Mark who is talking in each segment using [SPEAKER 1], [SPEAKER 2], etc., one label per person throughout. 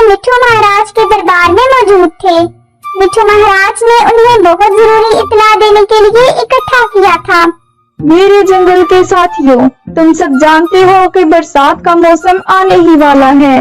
[SPEAKER 1] मिट्ठू महाराज के दरबार में मौजूद थे। मिट्ठू महाराज ने उन्हें बहुत जरूरी इत्तला देने के लिए इकट्ठा किया था।
[SPEAKER 2] मेरे जंगल के साथियों, तुम सब जानते हो कि बरसात का मौसम आने ही वाला है।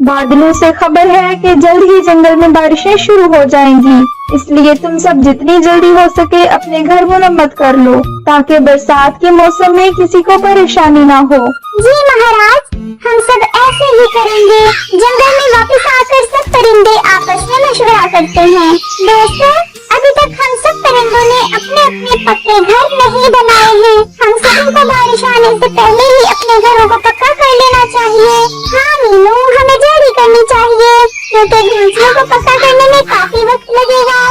[SPEAKER 2] बादलों से खबर है कि जल्द ही जंगल में बारिशें शुरू हो जाएंगी, इसलिए तुम सब जितनी जल्दी हो सके अपने घर मुरम्मत कर लो ताकि बरसात के मौसम में किसी को परेशानी ना हो।
[SPEAKER 1] जी महाराज, हम सब ऐसे ही करेंगे। जंगल में वापस आकर सब परिंदे आपस में मशवरा करते हैं। दोस्तों, अभी तक हम सब परिंदों ने अपने अपने पक्के घर नहीं बनाए हैं। हम सभी को बारिश आने से पहले ही अपने घरों को पक्का कर लेना चाहिए। हाँ मीनू, हमें जल्दी करनी चाहिए क्योंकि घोंसलों को पक्का करने में काफी वक्त लगेगा।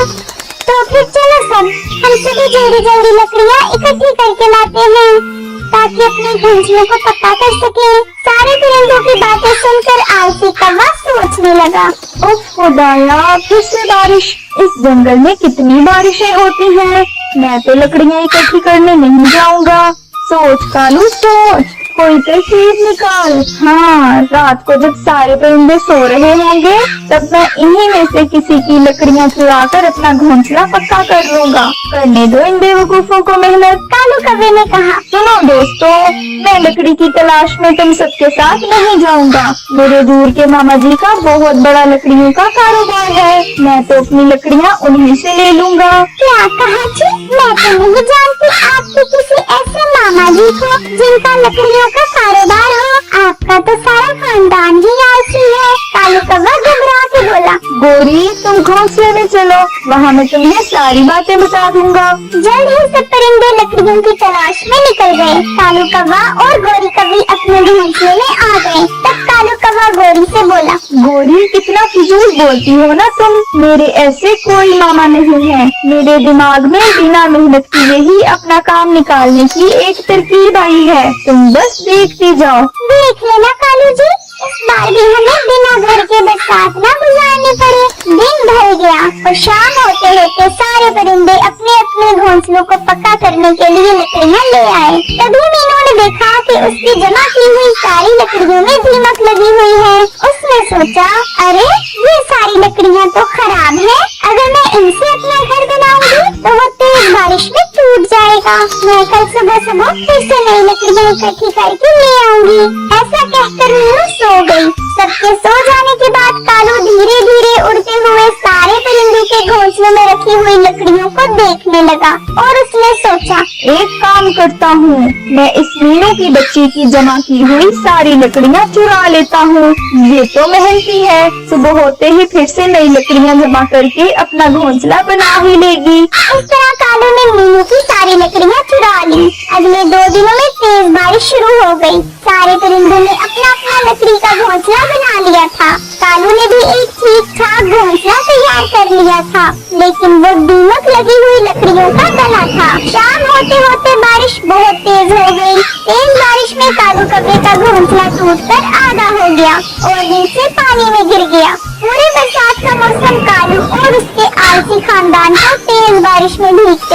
[SPEAKER 1] तो फिर चलो सब, हम सभी जल्दी जल्दी लकड़ियाँ इकट्ठी करके लाते हैं ताकि अपने घोंसलों को पक्का कर सके। सारे परिंदों की बातें सुनकर आलसी कौवा सोचने लगा,
[SPEAKER 2] उफ खुदाया, फिर से बारिश। इस जंगल में कितनी बारिशें होती हैं। मैं तो लकड़ियाँ इकट्ठी करने नहीं जाऊंगा। सोच कालू सोच, कोई तरकीब निकाल। हाँ, रात को जब सारे परिंदे सो रहे होंगे तब मैं इन्हीं में से किसी की लकड़ियाँ चुरा कर अपना घोंसला पक्का कर लूंगा। करने दो इन बेवकूफों को मेहनत।
[SPEAKER 1] कालू कौवे ने कहा,
[SPEAKER 2] सुनो दोस्तों, मैं लकड़ी की तलाश में तुम सबके साथ नहीं जाऊंगा। मेरे दूर के मामा जी का बहुत बड़ा लकड़ियों का कारोबार है। मैं तो अपनी लकड़ियाँ उन्हीं से ले लूंगा।
[SPEAKER 1] क्या कहा जी? मैं तो नहीं जानती आपके किसी ऐसे मामा जी को जिनका लकड़ियों का कारोबार हो। आपका तो सारा खानदान ही आलसी है। कालू कौवा घबरा के बोला,
[SPEAKER 2] गोरी, तुम घोंसले में चलो, वहाँ मैं तुम्हें सारी बातें बता दूंगा।
[SPEAKER 1] जल्द ही सब परिंदे लकड़ियों की तलाश में निकल गए। कालू कौवा और गोरी कौवी अपने घोंसले में आ गए। तब कालू कौवा गोरी से बोला,
[SPEAKER 2] गोरी, कितना फिजूल बोलती हो ना तुम। मेरे ऐसे कोई मामा नहीं है। मेरे दिमाग में बिना मेहनत किए ही अपना काम निकालने की एक तरकीब आई है। तुम बस देखती जाओ।
[SPEAKER 1] देख लेना कालू जी, इस बार भी हमें बिना घर के बरसात न गुजारनी पड़े। दिन ढल गया और शाम होते होते सारे परिंदे अपने अपने घोंसलों को पक्का करने के लिए लकड़ियाँ ले आए। तभी मीनू ने देखा कि उसकी जमा की हुई सारी लकड़ियों में दीमक लगी हुई है। उसने सोचा, अरे ये सारी लकड़ियाँ तो खराब है। अगर मैं इनसे अपना घर बनाऊंगी तो वो तेज बारिश में टूट जाएगा। मैं कल सुबह सुबह फिर से नई लकड़ियाँ इकट्ठी करके ले आऊंगी। ऐसा कहकर मीनू सो गई। सबके सो जाने के बाद कालू धीरे धीरे उड़ते हुए सारे परिंदों के घोंसलों में रखी हुई लकड़ियों को देखने लगा और उसने सोचा,
[SPEAKER 2] एक काम करता हूँ, मैं इस मीनू की बच्ची की जमा की हुई सारी लकड़ियाँ चुरा लेता हूँ। ये तो मेहनती है, सुबह होते ही फिर से नई लकड़ियाँ जमा करके अपना घोंसला बना ही लेगी।
[SPEAKER 1] इस तरह कालू ने मीनू की सारी लकड़ियाँ चुरा ली। अगले 2 दिनों में तेज बारिश शुरू हो गई। सारे परिंदों ने अपना अपना लकड़ी का घोंसला बना लिया था। कालू ने भी एक ठीक ठाक घोंसला तैयार कर लिया था, लेकिन वो दीमक लगी हुई लकड़ियों का बना था। शाम होते होते बारिश बहुत तेज हो गई। तेज बारिश में कालू कौवे का घोंसला टूटकर आधा हो गया और नीचे पानी में गिर गया। पूरे बरसात का मौसम कालू और उसके आलसी खानदान को तेज बारिश में भीग